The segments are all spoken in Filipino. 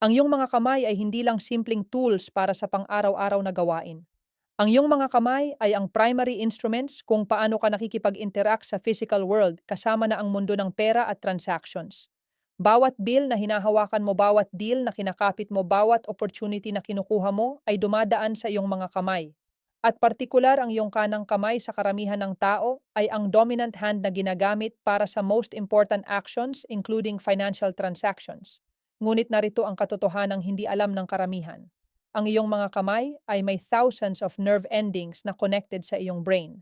Ang iyong mga kamay ay hindi lang simpleng tools para sa pang-araw-araw na gawain. Ang iyong mga kamay ay ang primary instruments kung paano ka nakikipag-interact sa physical world kasama na ang mundo ng pera at transactions. Bawat bill na hinahawakan mo, bawat deal na kinakapit mo, bawat opportunity na kinukuha mo ay dumadaan sa iyong mga kamay. At partikular ang iyong kanang kamay sa karamihan ng tao ay ang dominant hand na ginagamit para sa most important actions including financial transactions. Ngunit narito ang katotohanang hindi alam ng karamihan. Ang iyong mga kamay ay may thousands of nerve endings na connected sa iyong brain.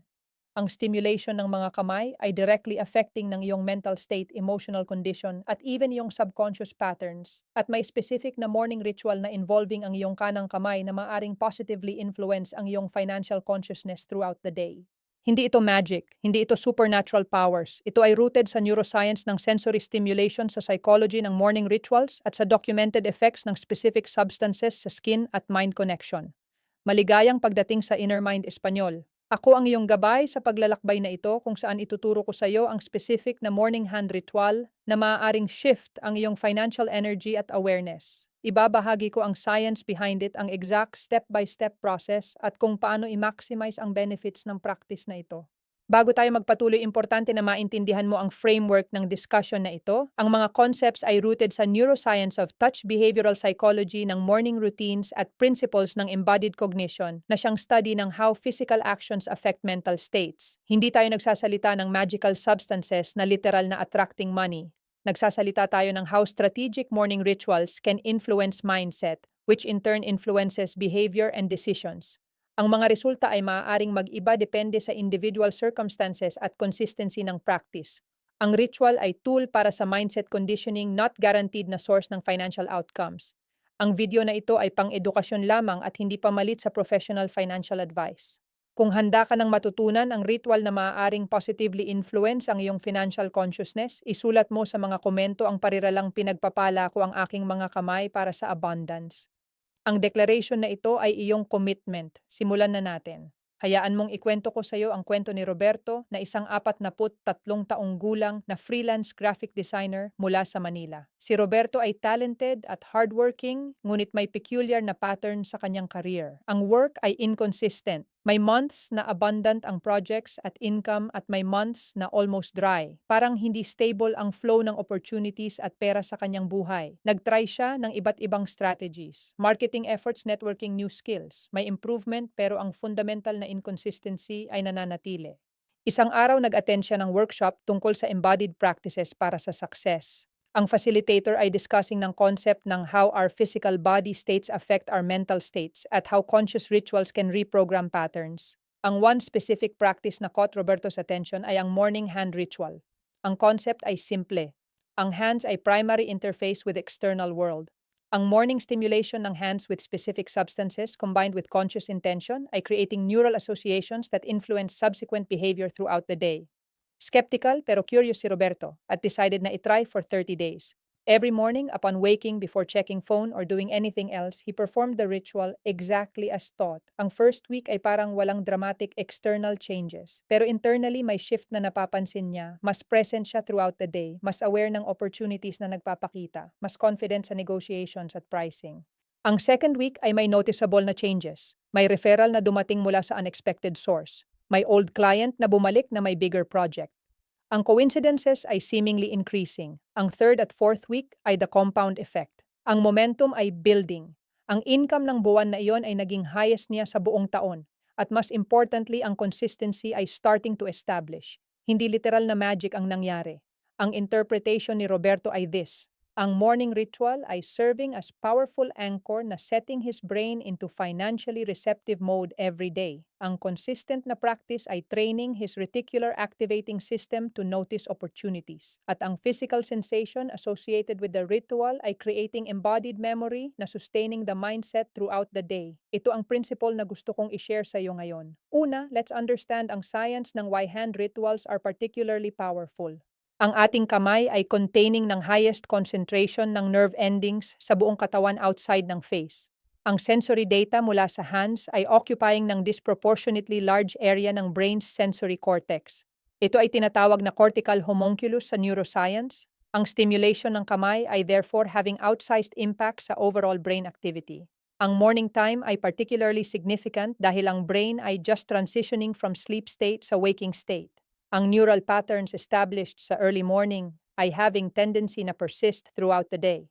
Ang stimulation ng mga kamay ay directly affecting ng iyong mental state, emotional condition, at even iyong subconscious patterns. At may specific na morning ritual na involving ang iyong kanang kamay na maaring positively influence ang iyong financial consciousness throughout the day. Hindi ito magic, hindi ito supernatural powers. Ito ay rooted sa neuroscience ng sensory stimulation sa psychology ng morning rituals at sa documented effects ng specific substances sa skin at mind connection. Maligayang pagdating sa Inner Mind Espanyol. Ako ang iyong gabay sa paglalakbay na ito kung saan ituturo ko sa iyo ang specific na morning hand ritual na maaaring shift ang iyong financial energy at awareness. Ibabahagi ko ang science behind it, ang exact step-by-step process at kung paano i-maximize ang benefits ng practice na ito. Bago tayo magpatuloy, importante na maintindihan mo ang framework ng discussion na ito. Ang mga concepts ay rooted sa neuroscience of touch behavioral psychology ng morning routines at principles ng embodied cognition na siyang study ng how physical actions affect mental states. Hindi tayo nagsasalita ng magical substances na literal na attracting money. Nagsasalita tayo ng how strategic morning rituals can influence mindset, which in turn influences behavior and decisions. Ang mga resulta ay maaaring mag-iba depende sa individual circumstances at consistency ng practice. Ang ritual ay tool para sa mindset conditioning, not guaranteed na source ng financial outcomes. Ang video na ito ay pang-edukasyon lamang at hindi pamalit sa professional financial advice. Kung handa ka ng matutunan ang ritual na maaaring positively influence ang iyong financial consciousness, isulat mo sa mga komento ang pariralang pinagpapala ko ang aking mga kamay para sa abundance. Ang declaration na ito ay iyong commitment. Simulan na natin. Hayaan mong ikwento ko sa iyo ang kwento ni Roberto na isang 43 taong gulang na freelance graphic designer mula sa Manila. Si Roberto ay talented at hardworking, ngunit may peculiar na pattern sa kanyang career. Ang work ay inconsistent. May months na abundant ang projects at income at may months na almost dry. Parang hindi stable ang flow ng opportunities at pera sa kanyang buhay. Nagtry siya ng iba't ibang strategies. Marketing efforts, networking, new skills. May improvement pero ang fundamental na inconsistency ay nananatili. Isang araw nag-attend siya ng workshop tungkol sa embodied practices para sa success. Ang facilitator ay discussing ng concept ng how our physical body states affect our mental states at how conscious rituals can reprogram patterns. Ang one specific practice na caught Roberto's attention ay ang morning hand ritual. Ang concept ay simple. Ang hands ay primary interface with external world. Ang morning stimulation ng hands with specific substances combined with conscious intention ay creating neural associations that influence subsequent behavior throughout the day. Skeptical pero curious si Roberto at decided na itry for 30 days. Every morning, upon waking, before checking phone or doing anything else, he performed the ritual exactly as taught. Ang first week ay parang walang dramatic external changes. Pero internally, may shift na napapansin niya. Mas present siya throughout the day. Mas aware ng opportunities na nagpapakita. Mas confident sa negotiations at pricing. Ang second week ay may noticeable na changes. May referral na dumating mula sa unexpected source. May old client na bumalik na may bigger project. Ang coincidences ay seemingly increasing. Ang third at fourth week ay the compound effect. Ang momentum ay building. Ang income ng buwan na iyon ay naging highest niya sa buong taon. At mas importantly, ang consistency ay starting to establish. Hindi literal na magic ang nangyari. Ang interpretation ni Roberto ay this. Ang morning ritual ay serving as powerful anchor na setting his brain into financially receptive mode every day. Ang consistent na practice ay training his reticular activating system to notice opportunities. At ang physical sensation associated with the ritual ay creating embodied memory na sustaining the mindset throughout the day. Ito ang principle na gusto kong i-share sa iyo ngayon. Una, let's understand ang science ng why hand rituals are particularly powerful. Ang ating kamay ay containing ng highest concentration ng nerve endings sa buong katawan outside ng face. Ang sensory data mula sa hands ay occupying ng disproportionately large area ng brain's sensory cortex. Ito ay tinatawag na cortical homunculus sa neuroscience. Ang stimulation ng kamay ay therefore having outsized impact sa overall brain activity. Ang morning time ay particularly significant dahil ang brain ay just transitioning from sleep state sa waking state. Ang neural patterns established sa early morning ay having tendency na persist throughout the day.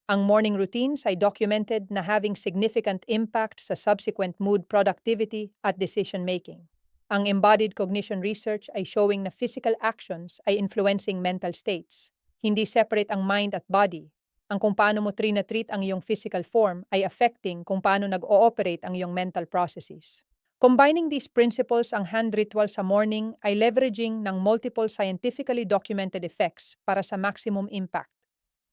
Ang morning routines ay documented na having significant impact sa subsequent mood productivity at decision-making. Ang embodied cognition research ay showing na physical actions ay influencing mental states. Hindi separate ang mind at body. Ang kung paano mo treat ang iyong physical form ay affecting kung paano nag-ooperate ang iyong mental processes. Combining these principles, ang hand ritual sa morning ay leveraging ng multiple scientifically documented effects para sa maximum impact.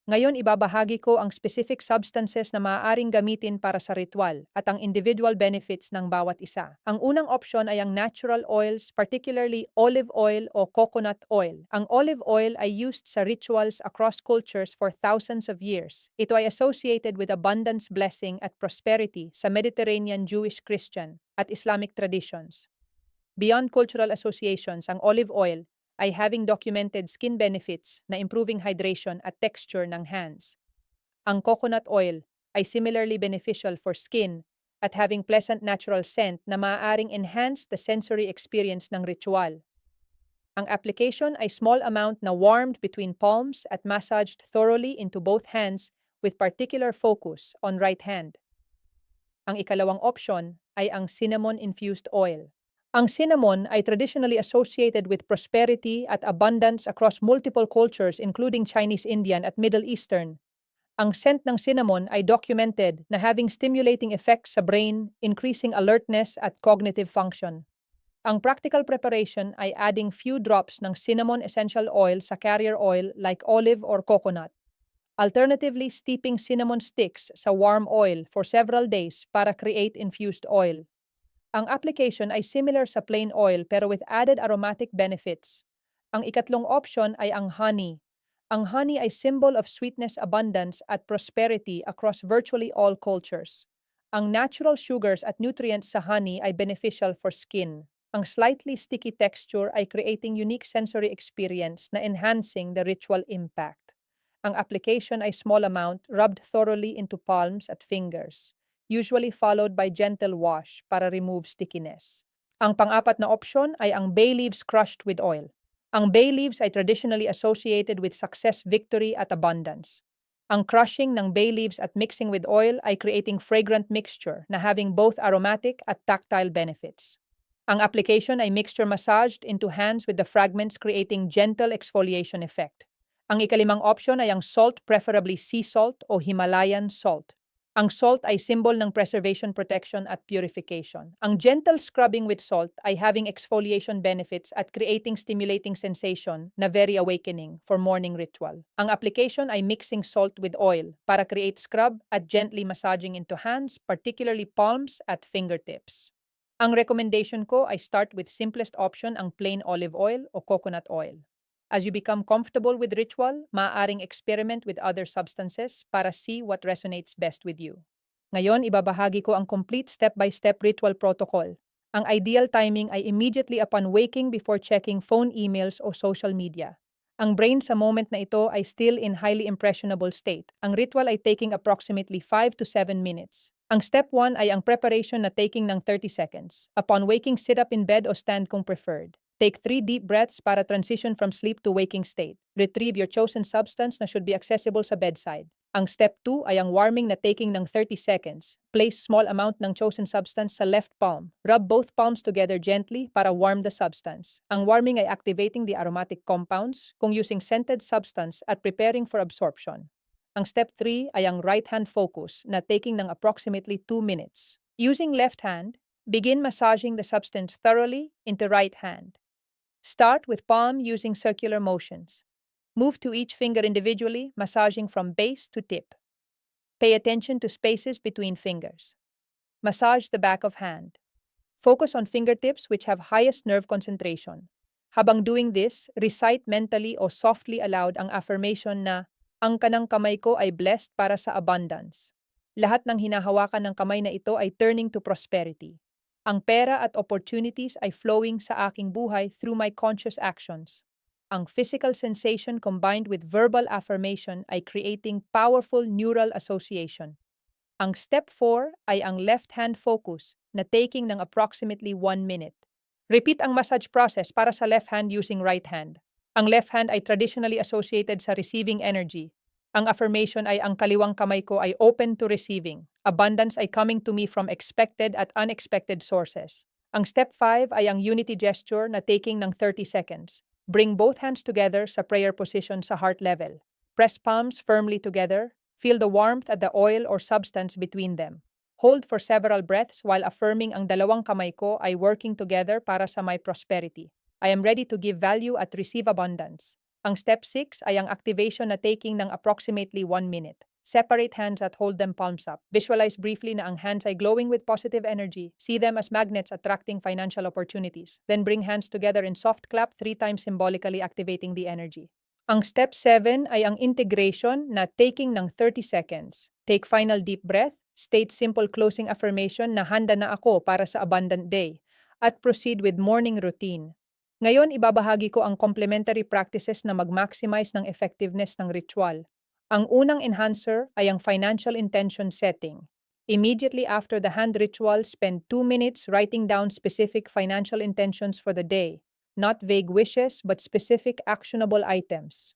Ngayon ibabahagi ko ang specific substances na maaaring gamitin para sa ritual at ang individual benefits ng bawat isa. Ang unang option ay ang natural oils, particularly olive oil o coconut oil. Ang olive oil ay used sa rituals across cultures for thousands of years. Ito ay associated with abundance, blessing at prosperity sa Mediterranean, Jewish, Christian at Islamic traditions. Beyond cultural associations, ang olive oil ay having documented skin benefits na improving hydration at texture ng hands. Ang coconut oil ay similarly beneficial for skin at having pleasant natural scent na maaaring enhance the sensory experience ng ritual. Ang application ay small amount na warmed between palms at massaged thoroughly into both hands with particular focus on right hand. Ang ikalawang option ay ang cinnamon-infused oil. Ang cinnamon ay traditionally associated with prosperity at abundance across multiple cultures including Chinese, Indian at Middle Eastern. Ang scent ng cinnamon ay documented na having stimulating effects sa brain, increasing alertness at cognitive function. Ang practical preparation ay adding few drops ng cinnamon essential oil sa carrier oil like olive or coconut. Alternatively, steeping cinnamon sticks sa warm oil for several days para create infused oil. Ang application ay similar sa plain oil pero with added aromatic benefits. Ang ikatlong option ay ang honey. Ang honey ay symbol of sweetness, abundance at prosperity across virtually all cultures. Ang natural sugars at nutrients sa honey ay beneficial for skin. Ang slightly sticky texture ay creating unique sensory experience na enhancing the ritual impact. Ang application ay small amount, rubbed thoroughly into palms at fingers, usually followed by gentle wash para remove stickiness. Ang pang-apat na option ay ang bay leaves crushed with oil. Ang bay leaves ay traditionally associated with success, victory at abundance. Ang crushing ng bay leaves at mixing with oil ay creating fragrant mixture na having both aromatic at tactile benefits. Ang application ay mixture massaged into hands with the fragments creating gentle exfoliation effect. Ang ikalimang option ay ang salt, preferably sea salt o Himalayan salt. Ang salt ay symbol ng preservation, protection at purification. Ang gentle scrubbing with salt ay having exfoliation benefits at creating stimulating sensation na very awakening for morning ritual. Ang application ay mixing salt with oil para create scrub at gently massaging into hands, particularly palms at fingertips. Ang recommendation ko ay start with simplest option, ang plain olive oil o coconut oil. As you become comfortable with ritual, maaaring experiment with other substances para see what resonates best with you. Ngayon, ibabahagi ko ang complete step-by-step ritual protocol. Ang ideal timing ay immediately upon waking before checking phone, emails o social media. Ang brain sa moment na ito ay still in highly impressionable state. Ang ritual ay taking approximately 5 to 7 minutes. Ang step 1 ay ang preparation na taking ng 30 seconds. Upon waking, sit up in bed o stand kung preferred. Take 3 deep breaths para transition from sleep to waking state. Retrieve your chosen substance na should be accessible sa bedside. Ang step 2 ay ang warming na taking ng 30 seconds. Place small amount ng chosen substance sa left palm. Rub both palms together gently para warm the substance. Ang warming ay activating the aromatic compounds kung using scented substance at preparing for absorption. Ang step 3 ay ang right hand focus na taking ng approximately 2 minutes. Using left hand, begin massaging the substance thoroughly into right hand. Start with palm using circular motions. Move to each finger individually, massaging from base to tip. Pay attention to spaces between fingers. Massage the back of hand. Focus on fingertips which have highest nerve concentration. Habang doing this, recite mentally o softly aloud ang affirmation na, ang kanang kamay ko ay blessed para sa abundance. Lahat ng hinahawakan ng kamay na ito ay turning to prosperity. Ang pera at opportunities ay flowing sa aking buhay through my conscious actions. Ang physical sensation combined with verbal affirmation ay creating powerful neural association. Ang step 4 ay ang left hand focus na taking ng approximately 1 minute. Repeat ang massage process para sa left hand using right hand. Ang left hand ay traditionally associated sa receiving energy. Ang affirmation ay ang kaliwang kamay ko ay open to receiving. Abundance ay coming to me from expected at unexpected sources. Ang step 5 ay ang unity gesture na taking ng 30 seconds. Bring both hands together sa prayer position sa heart level. Press palms firmly together. Feel the warmth at the oil or substance between them. Hold for several breaths while affirming ang dalawang kamay ko ay working together para sa my prosperity. I am ready to give value at receive abundance. Ang step 6 ay ang activation na taking ng approximately 1 minute. Separate hands at hold them palms up. Visualize briefly na ang hands ay glowing with positive energy. See them as magnets attracting financial opportunities. Then bring hands together in soft clap 3 times symbolically activating the energy. Ang step 7 ay ang integration na taking ng 30 seconds. Take final deep breath, state simple closing affirmation na handa na ako para sa abundant day, at proceed with morning routine. Ngayon, ibabahagi ko ang complementary practices na mag-maximize ng effectiveness ng ritual. Ang unang enhancer ay ang financial intention setting. Immediately after the hand ritual, spend 2 minutes writing down specific financial intentions for the day. Not vague wishes, but specific actionable items.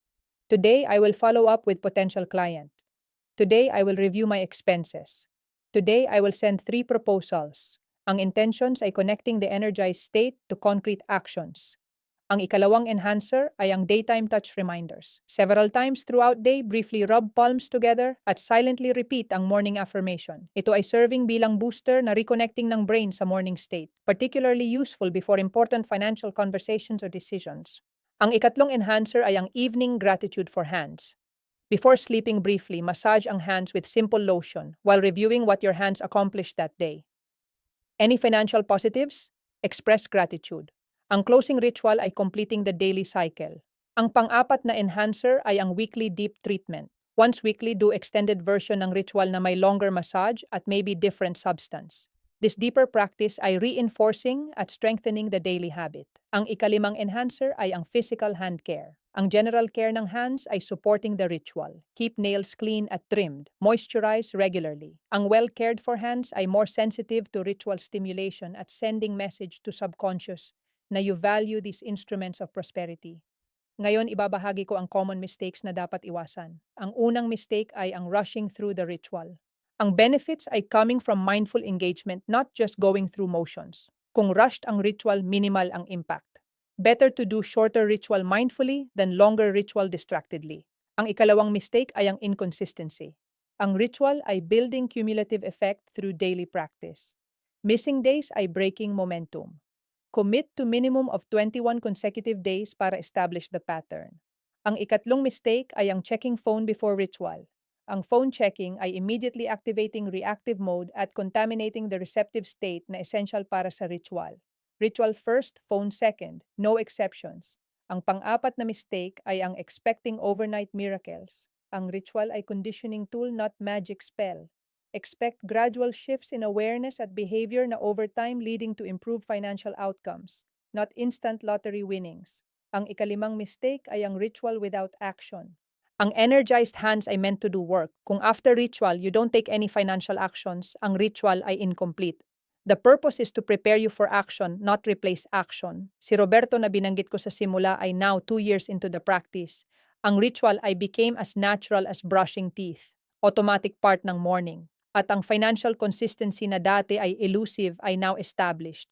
Today, I will follow up with potential client. Today, I will review my expenses. Today, I will send 3 proposals. Ang intentions ay connecting the energized state to concrete actions. Ang ikalawang enhancer ay ang daytime touch reminders. Several times throughout day, briefly rub palms together at silently repeat ang morning affirmation. Ito ay serving bilang booster na reconnecting ng brain sa morning state, particularly useful before important financial conversations or decisions. Ang ikatlong enhancer ay ang evening gratitude for hands. Before sleeping briefly, massage ang hands with simple lotion while reviewing what your hands accomplished that day. Any financial positives? Express gratitude. Ang closing ritual ay completing the daily cycle. Ang pang-apat na enhancer ay ang weekly deep treatment. Once weekly, do extended version ng ritual na may longer massage at maybe different substance. This deeper practice ay reinforcing at strengthening the daily habit. Ang ikalimang enhancer ay ang physical hand care. Ang general care ng hands ay supporting the ritual. Keep nails clean at trimmed. Moisturize regularly. Ang well-cared for hands ay more sensitive to ritual stimulation at sending message to subconscious na you value these instruments of prosperity. Ngayon, ibabahagi ko ang common mistakes na dapat iwasan. Ang unang mistake ay ang rushing through the ritual. Ang benefits ay coming from mindful engagement, not just going through motions. Kung rushed ang ritual, minimal ang impact. Better to do shorter ritual mindfully than longer ritual distractedly. Ang ikalawang mistake ay ang inconsistency. Ang ritual ay building cumulative effect through daily practice. Missing days ay breaking momentum. Commit to minimum of 21 consecutive days para establish the pattern. Ang ikatlong mistake ay ang checking phone before ritual. Ang phone checking ay immediately activating reactive mode at contaminating the receptive state na essential para sa ritual. Ritual first, phone second, no exceptions. Ang pang-apat na mistake ay ang expecting overnight miracles. Ang ritual ay conditioning tool, not magic spell. Expect gradual shifts in awareness at behavior na over time leading to improved financial outcomes, not instant lottery winnings. Ang ikalimang mistake ay ang ritual without action. Ang energized hands ay meant to do work. Kung after ritual, you don't take any financial actions, ang ritual ay incomplete. The purpose is to prepare you for action, not replace action. Si Roberto na binanggit ko sa simula ay now 2 years into the practice. Ang ritual ay became as natural as brushing teeth, automatic part ng morning. At ang financial consistency na dati ay elusive ay now established.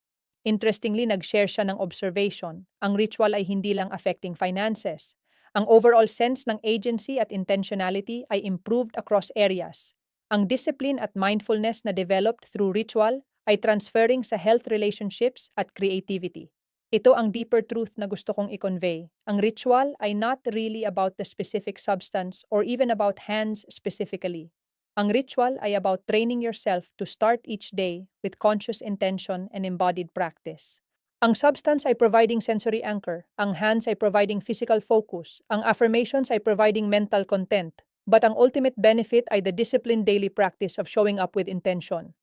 Interestingly, nag-share siya ng observation. Ang ritual ay hindi lang affecting finances. Ang overall sense ng agency at intentionality ay improved across areas. Ang discipline at mindfulness na developed through ritual ay transferring sa health relationships at creativity. Ito ang deeper truth na gusto kong i-convey. Ang ritual ay not really about the specific substance or even about hands specifically. Ang ritual ay about training yourself to start each day with conscious intention and embodied practice. Ang substance ay providing sensory anchor, ang hands ay providing physical focus, ang affirmations ay providing mental content, but ang ultimate benefit ay the disciplined daily practice of showing up with intention.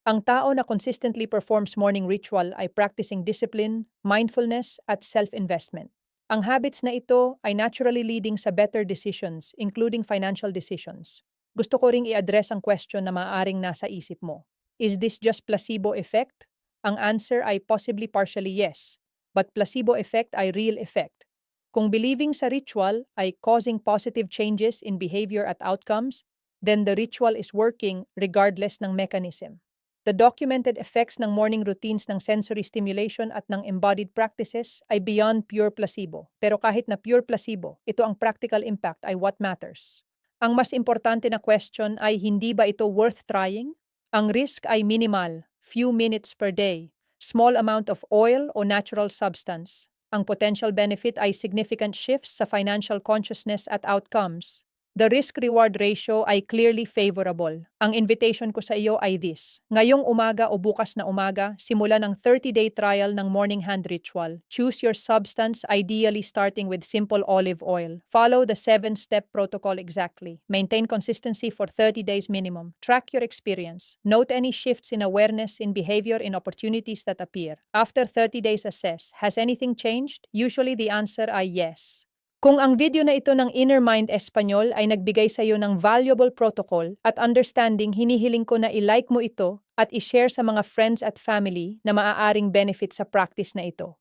Ang tao na consistently performs morning ritual ay practicing discipline, mindfulness, at self-investment. Ang habits na ito ay naturally leading sa better decisions, including financial decisions. Gusto ko ring i-address ang question na maaaring nasa isip mo. Is this just placebo effect? Ang answer ay possibly partially yes, but placebo effect ay real effect. Kung believing sa ritual ay causing positive changes in behavior at outcomes, then the ritual is working regardless ng mechanism. The documented effects ng morning routines ng sensory stimulation at ng embodied practices ay beyond pure placebo. Pero kahit na pure placebo, ito ang practical impact ay what matters. Ang mas importante na question ay hindi ba ito worth trying? Ang risk ay minimal, few minutes per day, small amount of oil o natural substance. Ang potential benefit ay significant shifts sa financial consciousness at outcomes. The risk-reward ratio ay clearly favorable. Ang invitation ko sa iyo ay this. Ngayong umaga o bukas na umaga, simulan ang 30-day trial ng morning hand ritual. Choose your substance, ideally starting with simple olive oil. Follow the 7-step protocol exactly. Maintain consistency for 30 days minimum. Track your experience. Note any shifts in awareness, in behavior, in opportunities that appear. After 30 days assess, has anything changed? Usually the answer ay yes. Kung ang video na ito ng Inner Mind Espanyol ay nagbigay sa iyo ng valuable protocol at understanding, hinihiling ko na i-like mo ito at i-share sa mga friends at family na maaaring benefit sa practice na ito.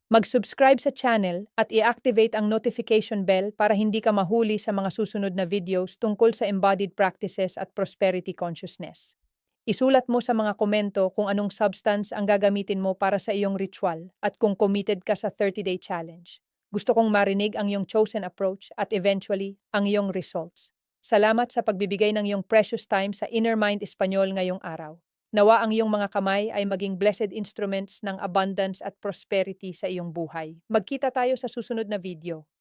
Mag-subscribe sa channel at i-activate ang notification bell para hindi ka mahuli sa mga susunod na videos tungkol sa embodied practices at prosperity consciousness. Isulat mo sa mga komento kung anong substance ang gagamitin mo para sa iyong ritual at kung committed ka sa 30-day challenge. Gusto kong marinig ang iyong chosen approach at eventually ang iyong results. Salamat sa pagbibigay ng iyong precious time sa Inner Mind Espanyol ngayong araw. Nawa ang iyong mga kamay ay maging blessed instruments ng abundance at prosperity sa iyong buhay. Magkita tayo sa susunod na video.